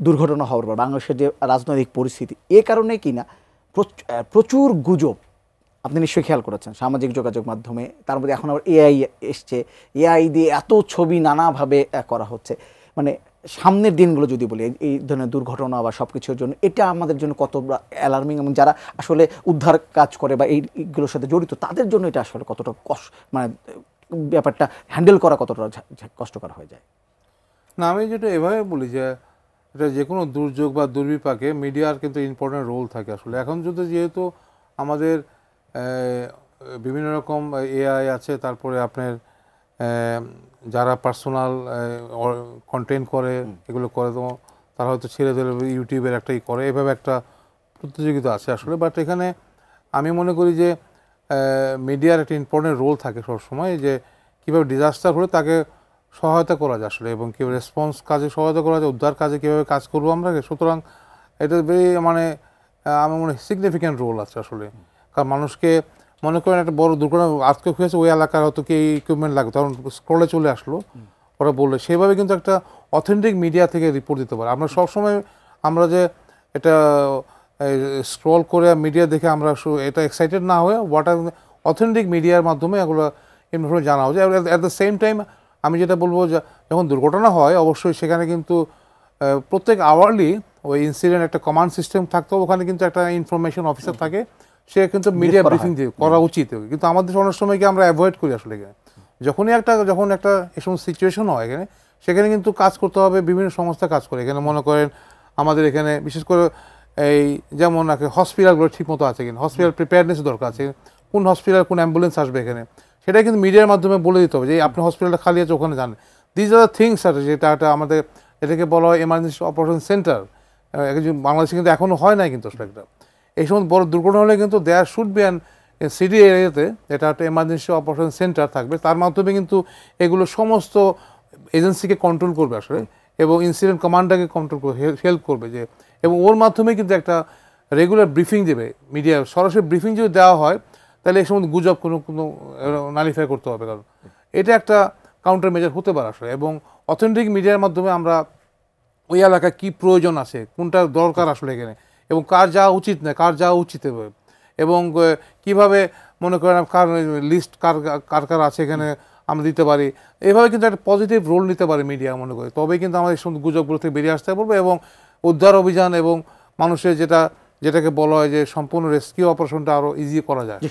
দুর্ঘটনা হওয়ার পর বাংলাদেশের যে রাজনৈতিক পরিস্থিতি এ কারণে কিনা প্রচুর গুজব আপনি নিশ্চয়ই খেয়াল করেছেন সামাজিক যোগাযোগ মাধ্যমে, তার মধ্যে এখন আবার এআই এসছে, এআই দিয়ে এত ছবি নানাভাবে করা হচ্ছে। মানে সামনের দিনগুলো যদি বলি এই ধরনের দুর্ঘটনা বা সব কিছুর জন্য এটা আমাদের জন্য কত অ্যালার্মিং, এবং যারা আসলে উদ্ধার কাজ করে বা এইগুলোর সাথে জড়িত তাদের জন্য এটা আসলে কতটা মানে ব্যাপারটা হ্যান্ডেল করা কতটা কষ্টকর হয়ে যায়। না, আমি যেটা এভাবে বলি যে এটা যে কোনো দুর্যোগ বা দুর্বিপাকে মিডিয়ার কিন্তু ইম্পর্টেন্ট রোল থাকে আসলে। এখন যদি যেহেতু আমাদের বিভিন্ন রকম এআই আছে, তারপরে আপনার যারা পার্সোনাল কন্টেন্ট করে এগুলো করে, তো তারা হয়তো ছেড়ে দিলে ইউটিউবের একটাই করে, এভাবে একটা প্রতিযোগিতা আছে আসলে। বাট এখানে আমি মনে করি যে মিডিয়ার একটা ইম্পর্টেন্ট রোল থাকে সবসময়, যে কীভাবে ডিজাস্টার হলে তাকে সহায়তা করা যায় আসলে, এবং কীভাবে রেসপন্স কাজে সহায়তা করা যায়, উদ্ধার কাজে কীভাবে কাজ করবো আমরা। সুতরাং এটা মানে আমার মনে হয় সিগনিফিক্যান্ট রোল আছে আসলে। কারণ মানুষকে মনে করেন একটা বড় দুর্ঘটনা আর্থকুয়েক হয়েছে, ওই এলাকার হয়তো কি ইকুইপমেন্ট লাগবে, তখন স্ক্রলে চলে আসলো, ওরা বললে সেভাবে কিন্তু একটা অথেন্টিক মিডিয়া থেকে রিপোর্ট দিতে পারে। আমরা সবসময় আমরা যে এটা স্ক্রল করে মিডিয়া দেখে আমরা এটা এক্সাইটেড না হয়ে অথেন্টিক মিডিয়ার মাধ্যমে এগুলো ইনফরমেশন জানা যায়। অ্যাট দ্য সেম টাইম আমি যেটা বলবো, যখন দুর্ঘটনা হয় অবশ্যই সেখানে কিন্তু প্রত্যেক আওয়ারলি ওই ইনসিডেন্ট একটা কমান্ড সিস্টেম থাকতো, ওখানে কিন্তু একটা ইনফরমেশন অফিসার থাকে, সে কিন্তু মিডিয়া ব্রিফিং করা উচিত। কিন্তু আমাদের অনেক সময় কি আমরা অ্যাভয়েড করি আসলে। যখন একটা এসব সিচুয়েশন হয় এখানে, সেখানে কিন্তু কাজ করতে হবে, বিভিন্ন সংস্থা কাজ করে। এখানে মনে করেন আমাদের এখানে বিশেষ করে এই যেমন হসপিটালগুলো ঠিক মতো আছে কিনা, হসপিটাল প্রিপেয়ারনেস দরকার আছে, কোন হসপিটাল কোন অ্যাম্বুলেন্স আসবে এখানে, সেটা কিন্তু মিডিয়ার মাধ্যমে বলে দিতে হবে যে আপনি হসপিটালটা খালি আছে ওখানে যান। দিজ আর দ্য থিংস আছে, যেটা আমাদের এটাকে বলা হয় এমার্জেন্সি অপারেশন সেন্টার। বাংলাদেশে কিন্তু এখনও হয় নাই কিন্তু একটা। এই সময় বড় দুর্ঘটনা হলে কিন্তু there should be an CD এরিয়াতে এটা একটা এমার্জেন্সি অপারেশন সেন্টার থাকবে, তার মাধ্যমে কিন্তু এগুলো সমস্ত এজেন্সিকে কন্ট্রোল করবে আসলে, এবং ইনসিডেন্ট কমান্ডারকে কন্ট্রোল করবে, হেল্প করবে যে, এবং ওর মাধ্যমে কিন্তু একটা রেগুলার ব্রিফিং দেবে মিডিয়া। সরাসরি ব্রিফিং যদি দেওয়া হয় তাহলে এই সময় গুজব কোনো নালিফাই করতে হবে, কারণ এটা একটা কাউন্টার মেজার হতে পারে আসলে। এবং অথেন্টিক মিডিয়ার মাধ্যমে আমরা ওই এলাকায় কী প্রয়োজন আছে, কোনটা দরকার আসলে এখানে, এবং কার যাওয়া উচিত না, কার যাওয়া উচিত হবে, এবং কিভাবে মনে করেন কার লিস্ট কার কার আছে এখানে আমরা দিতে পারি, এইভাবে কিন্তু একটা পজিটিভ রোল নিতে পারে মিডিয়া মনে করি। তবেই কিন্তু আমাদের এই গুজবগুলো থেকে বেরিয়ে আসতে পারবো, এবং উদ্ধার অভিযান এবং মানুষের যেটাকে বলা হয় যে সম্পূর্ণ রেস্কিউ অপারেশনটা আরও ইজি করা যায়।